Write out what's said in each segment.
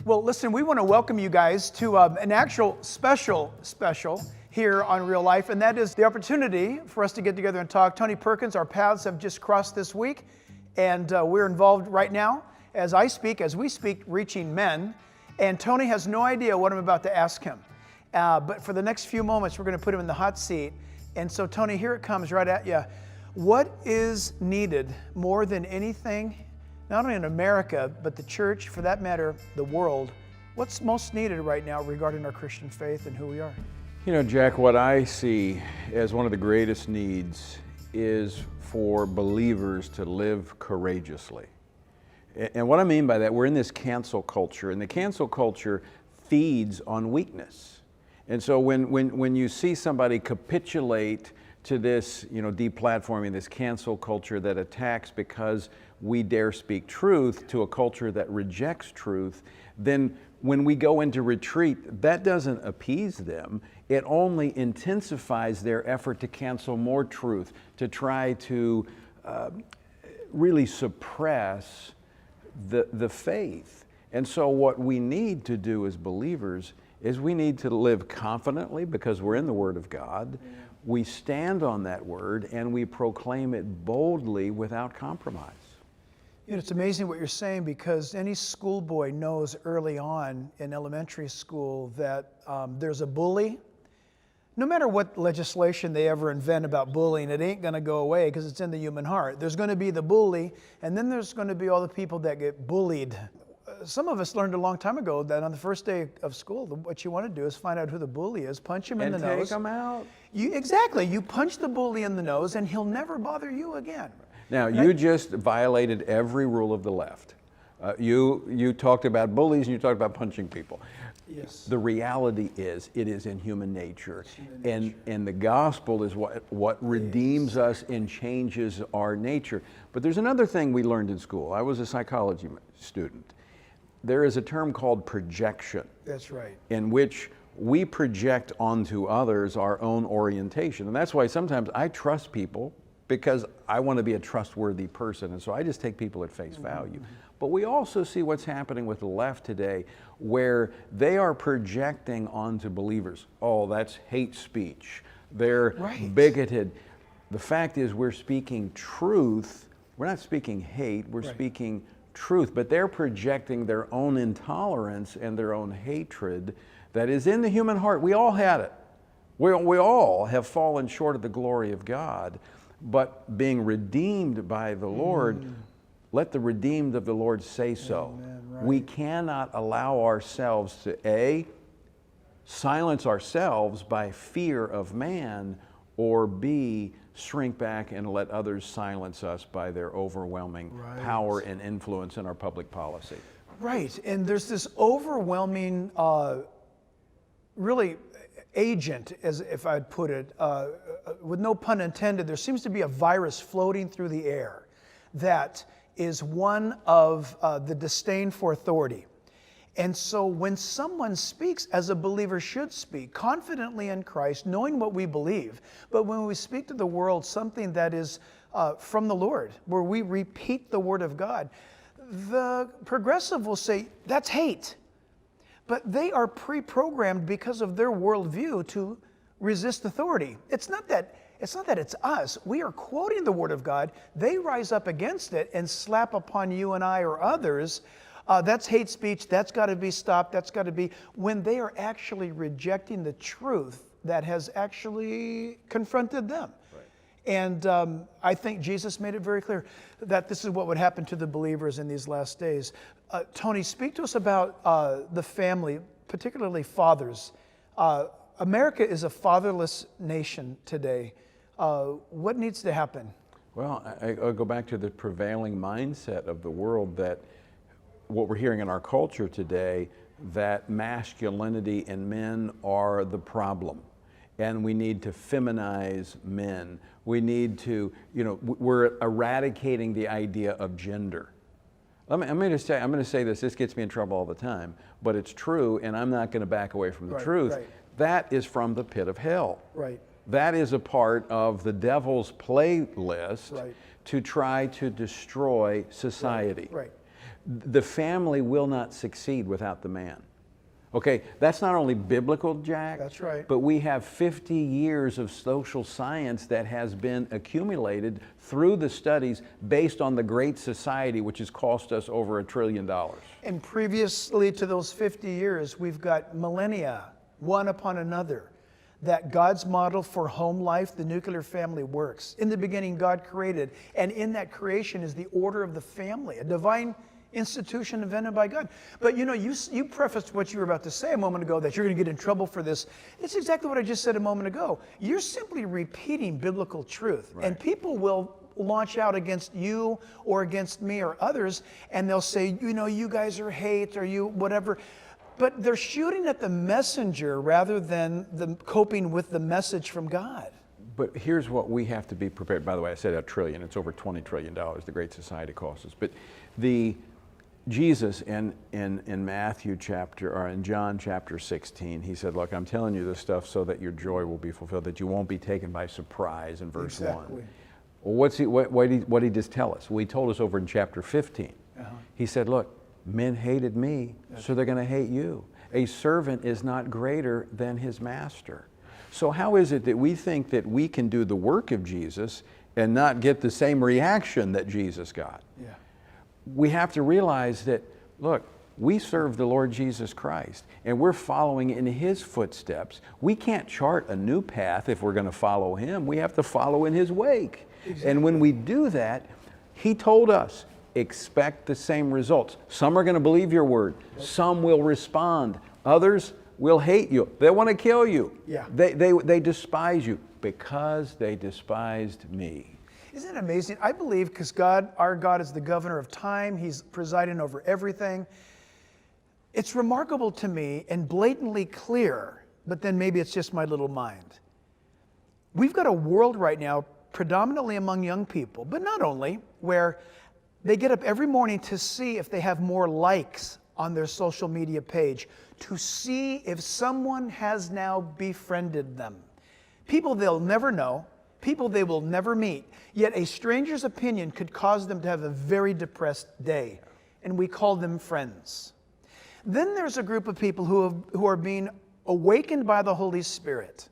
Well, listen, we want to welcome you guys to an actual special here on Real Life, and that is the opportunity for us to get together and talk. Tony Perkins, our paths have just crossed this week, and we're involved right now, as we speak, reaching men, and Tony has no idea what I'm about to ask him. But for the next few moments, we're going to put him in the hot seat. And so, Tony, here it comes right at you. What is needed more than anything, not only in America, but the church, for that matter, the world? What's most needed right now regarding our Christian faith and who we are? You know, Jack, what I see as one of the greatest needs is for believers to live courageously. And what I mean by that, we're in this cancel culture, and the cancel culture feeds on weakness. And so when you see somebody capitulate to this, deplatforming, this cancel culture that attacks because we dare speak truth to a culture that rejects truth, then when we go into retreat, that doesn't appease them. It only intensifies their effort to cancel more truth, to try to really suppress the faith. And so what we need to do as believers is we need to live confidently because we're in the Word of God. We stand on that Word and we proclaim it boldly without compromise. It's amazing what you're saying, because any schoolboy knows early on in elementary school that there's a bully. No matter what legislation they ever invent about bullying, it ain't going to go away because it's in the human heart. There's going to be the bully, and then there's going to be all the people that get bullied. Some of us learned a long time ago that on the first day of school, what you want to do is find out who the bully is, punch him in the nose. And take him out. Exactly. You punch the bully in the nose, and he'll never bother you again. Now, you just violated every rule of the left. You talked about bullies and you talked about punching people. Yes. The reality is, it is in human nature. And the gospel is what redeems us and changes our nature. But there's another thing we learned in school. I was a psychology student. There is a term called projection. That's right. In which we project onto others our own orientation. And that's why sometimes I trust people, because I want to be a trustworthy person, and so I just take people at face value. But we also see what's happening with the left today, where they are projecting onto believers, oh, that's hate speech, they're bigoted. The fact is, we're speaking truth. We're not speaking hate, we're speaking truth, but they're projecting their own intolerance and their own hatred that is in the human heart. We all had it. We all have fallen short of the glory of God. But being redeemed by the Lord, let the redeemed of the Lord say so. Amen, We cannot allow ourselves to, A, silence ourselves by fear of man, or B, shrink back and let others silence us by their overwhelming power and influence in our public policy. Right, and there's this overwhelming, really, agent, as if I'd put it, with no pun intended. There seems to be a virus floating through the air that is one of the disdain for authority. And so when someone speaks, as a believer should speak, confidently in Christ, knowing what we believe, but when we speak to the world something that is from the Lord, where we repeat the Word of God, the progressive will say, that's hate. But they are pre-programmed because of their worldview to resist authority. It's not that it's us. We are quoting the Word of God. They rise up against it and slap upon you and I or others. That's hate speech. That's got to be stopped. That's got to be, when they are actually rejecting the truth that has actually confronted them. And I think Jesus made it very clear that this is what would happen to the believers in these last days. Tony, speak to us about the family, particularly fathers. America is a fatherless nation today. What needs to happen? Well, I'll go back to the prevailing mindset of the world, that what we're hearing in our culture today, that masculinity and men are the problem. And we need to feminize men. We need to, we're eradicating the idea of gender. I'm going to say this gets me in trouble all the time, but it's true, and I'm not going to back away from the truth. That is from the pit of hell. That is a part of the devil's playlist to try to destroy society. The family will not succeed without the man. Okay, that's not only biblical, Jack. That's right. But we have 50 years of social science that has been accumulated through the studies based on the Great Society, which has cost us over $1 trillion. And previously to those 50 years, we've got millennia, one upon another, that God's model for home life, the nuclear family, works. In the beginning, God created, and in that creation is the order of the family, a divine institution invented by God. But you know, you prefaced what you were about to say a moment ago, that you're going to get in trouble for this. It's exactly what I just said a moment ago. You're simply repeating biblical truth. Right. And people will launch out against you or against me or others, and they'll say, you know, you guys are hate, or you whatever. But they're shooting at the messenger rather than coping with the message from God. But here's what we have to be prepared. By the way, I said $1 trillion. It's over $20 trillion, the Great Society costs us. But Jesus in Matthew chapter, or in John chapter 16, he said, look, I'm telling you this stuff so that your joy will be fulfilled, that you won't be taken by surprise in verse 1. Well, what did he just tell us? Well, he told us over in chapter 15. He said, look, men hated me, so they're going to hate you. A servant is not greater than his master. So how is it that we think that we can do the work of Jesus and not get the same reaction that Jesus got? Yeah. We have to realize that, look, we serve the Lord Jesus Christ, and we're following in His footsteps. We can't chart a new path if we're going to follow Him. We have to follow in His wake. Exactly. And when we do that, He told us, expect the same results. Some are going to believe your word. Some will respond. Others will hate you. They want to kill you. Yeah. They despise you because they despised me. Isn't it amazing? I believe because God, our God, is the governor of time. He's presiding over everything. It's remarkable to me and blatantly clear, but then maybe it's just my little mind. We've got a world right now, predominantly among young people, but not only, where they get up every morning to see if they have more likes on their social media page, to see if someone has now befriended them. People they'll never know, people they will never meet, yet a stranger's opinion could cause them to have a very depressed day, and we call them friends. Then there's a group of people who are being awakened by the Holy Spirit.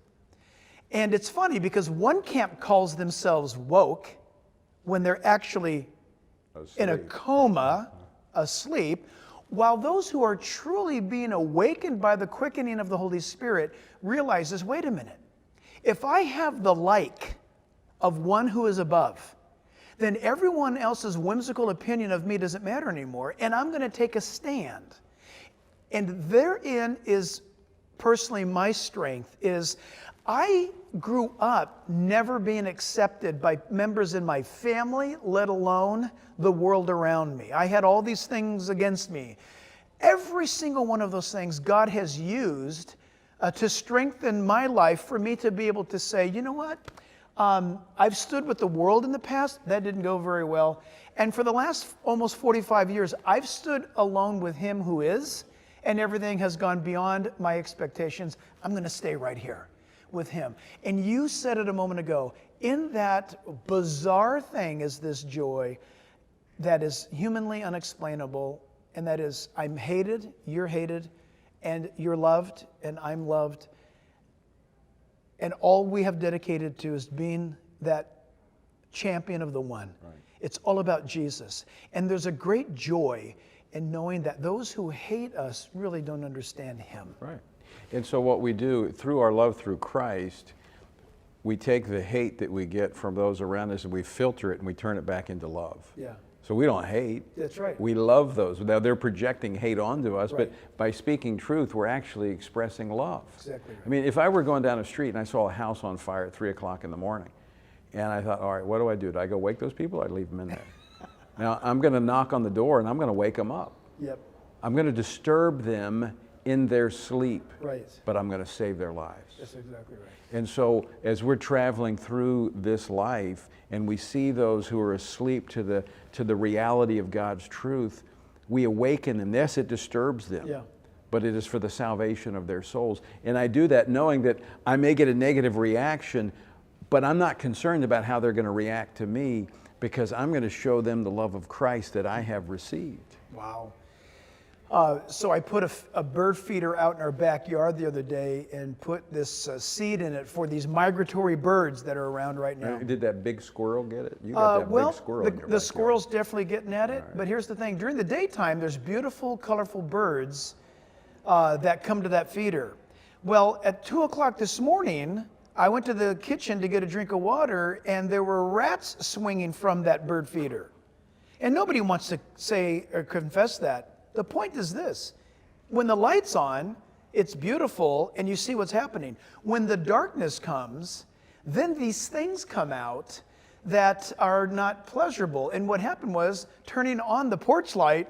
And it's funny because one camp calls themselves woke when they're actually in a coma, asleep, while those who are truly being awakened by the quickening of the Holy Spirit realizes, wait a minute, if I have the like of one who is above, then everyone else's whimsical opinion of me doesn't matter anymore, and I'm going to take a stand. And therein is personally my strength, is I grew up never being accepted by members in my family, let alone the world around me. I had all these things against me. Every single one of those things God has used to strengthen my life for me to be able to say, you know what? I've stood with the world in the past. That didn't go very well. And for the last almost 45 years, I've stood alone with Him who is, and everything has gone beyond my expectations. I'm going to stay right here with Him. And you said it a moment ago, in that bizarre thing is this joy that is humanly unexplainable, and that is, I'm hated, and you're loved, and I'm loved. And all we have dedicated to is being that champion of the one. Right. It's all about Jesus. And there's a great joy in knowing that those who hate us really don't understand Him. Right. And so what we do, through our love through Christ, we take the hate that we get from those around us and we filter it and we turn it back into love. Yeah. So we don't hate. That's right. We love those. Now they're projecting hate onto us, right. But by speaking truth, we're actually expressing love. Exactly right. I mean, if I were going down a street and I saw a house on fire at 3 o'clock in the morning, and I thought, all right, what do? Do I go wake those people? I'd leave them in there. Now, I'm going to knock on the door and I'm going to wake them up. Yep. I'm going to disturb them in their sleep, right. But I'm going to save their lives. That's exactly right. And so as we're traveling through this life and we see those who are asleep to the reality of God's truth, we awaken them. Yes, it disturbs them, yeah. But it is for the salvation of their souls. And I do that knowing that I may get a negative reaction, but I'm not concerned about how they're going to react to me, because I'm going to show them the love of Christ that I have received. Wow. So I put a bird feeder out in our backyard the other day and put this seed in it for these migratory birds that are around right now. Did that big squirrel get it? You got that Well, big squirrel in your the backyard. squirrel's definitely getting at it. But here's the thing. During the daytime, there's beautiful, colorful birds that come to that feeder. Well, at 2 o'clock this morning, I went to the kitchen to get a drink of water, and there were rats swinging from that bird feeder. And nobody wants to say or confess that. The point is this. When the light's on, it's beautiful, and you see what's happening. When the darkness comes, then these things come out that are not pleasurable. And what happened was, turning on the porch light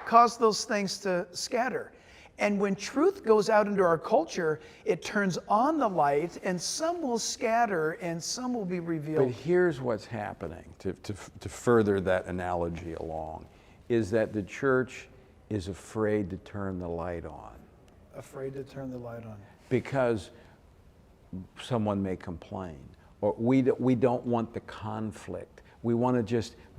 caused those things to scatter. And when truth goes out into our culture, it turns on the light, and some will scatter and some will be revealed. But here's what's happening, to further that analogy along, is that the church is afraid to turn the light on. Afraid to turn the light on. Because someone may complain, or we don't want the conflict. We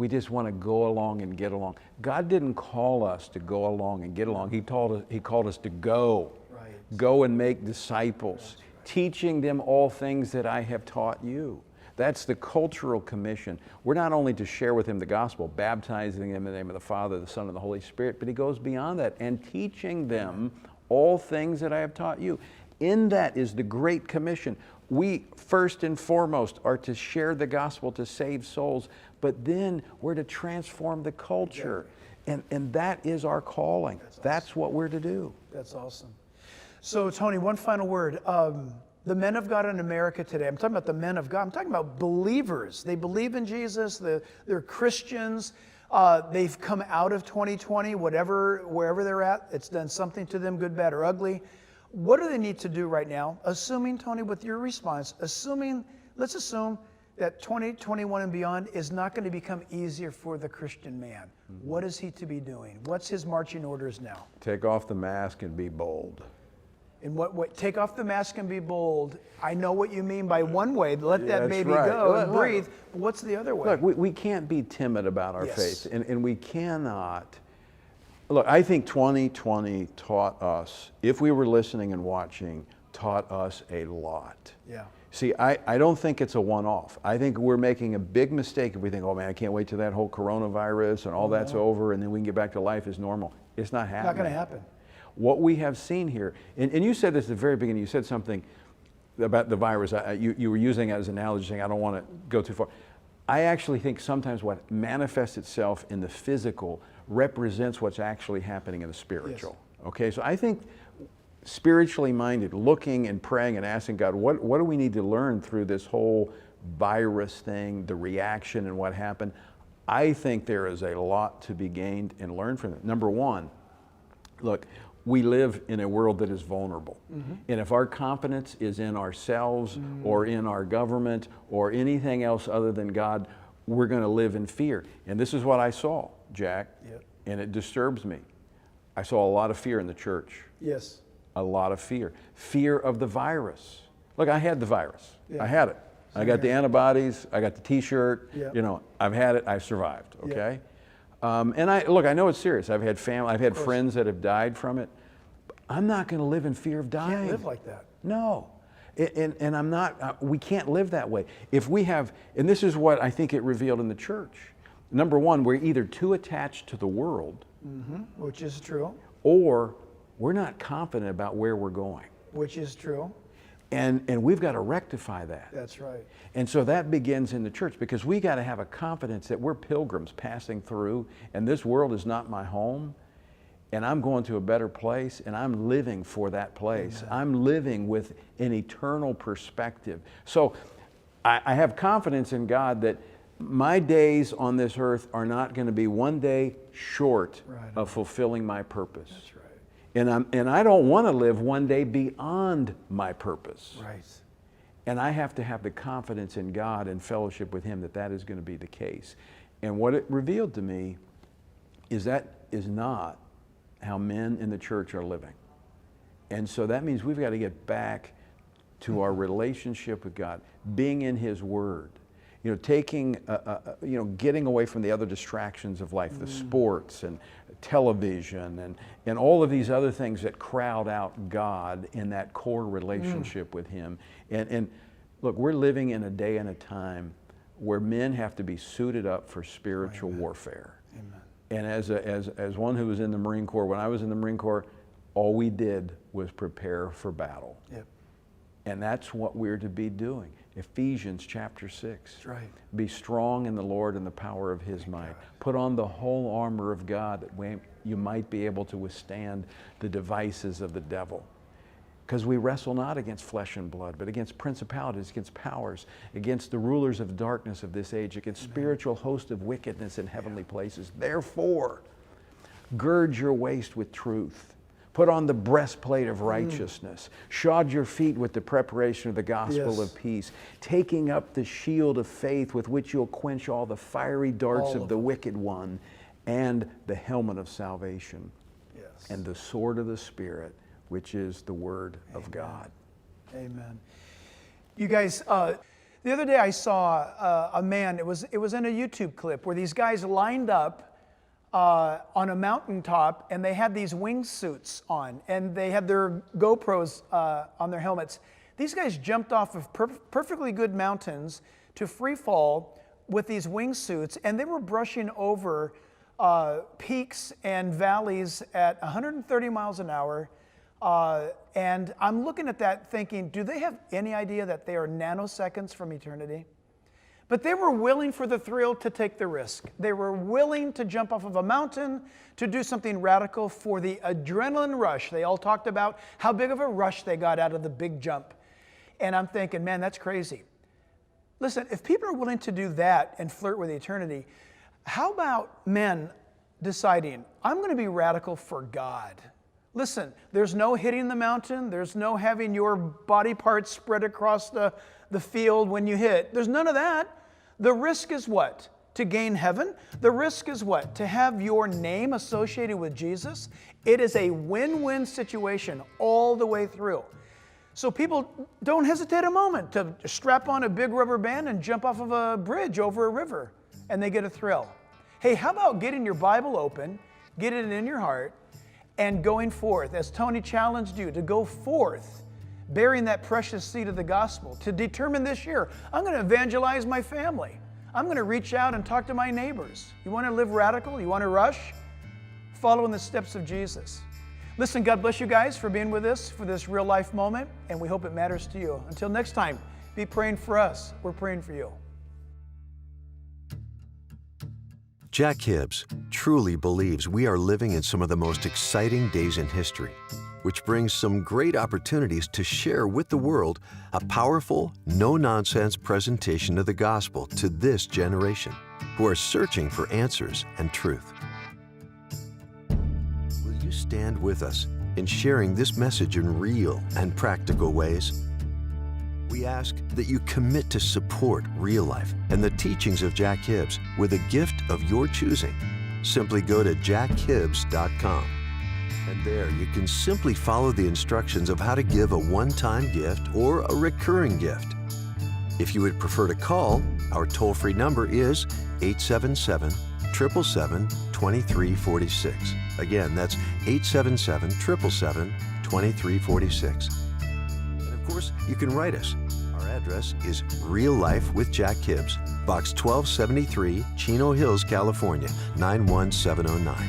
just want to go along and get along. God didn't call us to go along and get along. He called us to go. Right. Go and make disciples, teaching them all things that I have taught you. That's the cultural commission. We're not only to share with them the gospel, baptizing them in the name of the Father, the Son, and the Holy Spirit, but he goes beyond that and teaching them all things that I have taught you. In that is the Great Commission. We, first and foremost, are to share the gospel to save souls, but then we're to transform the culture. And that is our calling. That's what we're to do. That's awesome. So, Tony, one final word. The men of God in America today, I'm talking about the men of God. I'm talking about believers. They believe in Jesus. They're Christians. They've come out of 2020, wherever they're at. It's done something to them, good, bad, or ugly. What do they need to do right now? Assuming, Tony, with your response, let's assume that 2021 and beyond is not going to become easier for the Christian man. Mm-hmm. What is he to be doing? What's his marching orders now? Take off the mask and be bold. And what take off the mask and be bold. I know what you mean by one way, let that baby right. go and breathe. But what's the other way? Look, we can't be timid about our faith, and we cannot. Look, I think 2020 taught us, if we were listening and watching, taught us a lot. Yeah. See, I don't think it's a one-off. I think we're making a big mistake if we think, oh man, I can't wait till that whole coronavirus and all that's over and then we can get back to life as normal. It's not happening. Not going to happen. What we have seen here, and you said this at the very beginning, you said something about the virus. You were using it as an analogy, saying I don't want to go too far. I actually think sometimes what manifests itself in the physical represents what's actually happening in the spiritual. Yes. Okay, so I think spiritually minded, looking and praying and asking God, what do we need to learn through this whole virus thing, the reaction and what happened? I think there is a lot to be gained and learned from it. Number one, look, we live in a world that is vulnerable. Mm-hmm. And if our confidence is in ourselves or in our government or anything else other than God, we're going to live in fear. And this is what I saw, Jack, and it disturbs me. I saw a lot of fear in the church. Yes. A lot of fear. Fear of the virus. Look, I had the virus. Yeah. I had it. I got the antibodies. I got the T-shirt. Yeah. You know, I've had it. I survived. Okay. Yeah. And I know it's serious. I've had family. I've had friends that have died from it. I'm not going to live in fear of dying. Can't live like that. No. And I'm not. We can't live that way. If we have, and this is what I think it revealed in the church. Number one, we're either too attached to the world, which is true, or we're not confident about where we're going. Which is true. And we've got to rectify that. That's right. And so that begins in the church, because we got to have a confidence that we're pilgrims passing through, and this world is not my home, and I'm going to a better place, and I'm living for that place. Amen. I'm living with an eternal perspective. So I have confidence in God that my days on this earth are not going to be one day short of fulfilling my purpose. That's right. And I don't want to live one day beyond my purpose. Right. And I have to have the confidence in God and fellowship with Him that that is going to be the case. And what it revealed to me is that is not how men in the church are living. And so that means we've got to get back to our relationship with God, being in His Word. You know, taking, getting away from the other distractions of life, the sports and television and all of these other things that crowd out God in that core relationship with Him. And look, we're living in a day and a time where men have to be suited up for spiritual warfare. Amen. And as one who was in the Marine Corps, when I was in the Marine Corps, all we did was prepare for battle. Yep. And that's what we're to be doing. Ephesians chapter 6. That's right. Be strong in the Lord and the power of His might. Put on the whole armor of God that you might be able to withstand the devices of the devil. Because we wrestle not against flesh and blood, but against principalities, against powers, against the rulers of darkness of this age, against spiritual hosts of wickedness in heavenly places. Therefore, gird your waist with truth. Put on the breastplate of righteousness. Shod your feet with the preparation of the gospel of peace. Taking up the shield of faith with which you'll quench all the fiery darts of the wicked one, and the helmet of salvation. Yes. And the sword of the Spirit, which is the Word of God. Amen. You guys, the other day I saw a man, it was in a YouTube clip where these guys lined up on a mountaintop, and they had these wingsuits on, and they had their GoPros on their helmets. These guys jumped off of perfectly good mountains to free fall with these wingsuits, and they were brushing over peaks and valleys at 130 miles an hour. And I'm looking at that thinking, do they have any idea that they are nanoseconds from eternity? But they were willing for the thrill to take the risk. They were willing to jump off of a mountain to do something radical for the adrenaline rush. They all talked about how big of a rush they got out of the big jump. And I'm thinking, man, that's crazy. Listen, if people are willing to do that and flirt with eternity, how about men deciding, I'm going to be radical for God? Listen, there's no hitting the mountain. There's no having your body parts spread across the field when you hit. There's none of that. The risk is what? To gain heaven. The risk is what? To have your name associated with Jesus. It is a win-win situation all the way through. So people don't hesitate a moment to strap on a big rubber band and jump off of a bridge over a river, and they get a thrill. Hey, how about getting your Bible open, getting it in your heart, and going forth, as Tony challenged you, to go forth, bearing that precious seed of the gospel, to determine this year, I'm going to evangelize my family. I'm going to reach out and talk to my neighbors. You want to live radical? You want to rush? Follow in the steps of Jesus. Listen, God bless you guys for being with us for this real life moment, and we hope it matters to you. Until next time, be praying for us. We're praying for you. Jack Hibbs truly believes we are living in some of the most exciting days in history, which brings some great opportunities to share with the world a powerful, no-nonsense presentation of the gospel to this generation, who are searching for answers and truth. Will you stand with us in sharing this message in real and practical ways? We ask that you commit to support Real Life and the teachings of Jack Hibbs with a gift of your choosing. Simply go to jackhibbs.com. And there you can simply follow the instructions of how to give a one-time gift or a recurring gift. If you would prefer to call, our toll-free number is 877-777-2346. Again, that's 877-777-2346. And of course, you can write us. Our address is Real Life with Jack Hibbs, Box 1273, Chino Hills, California, 91709.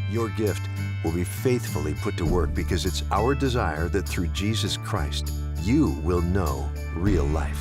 Your gift will be faithfully put to work because it's our desire that through Jesus Christ, you will know real life.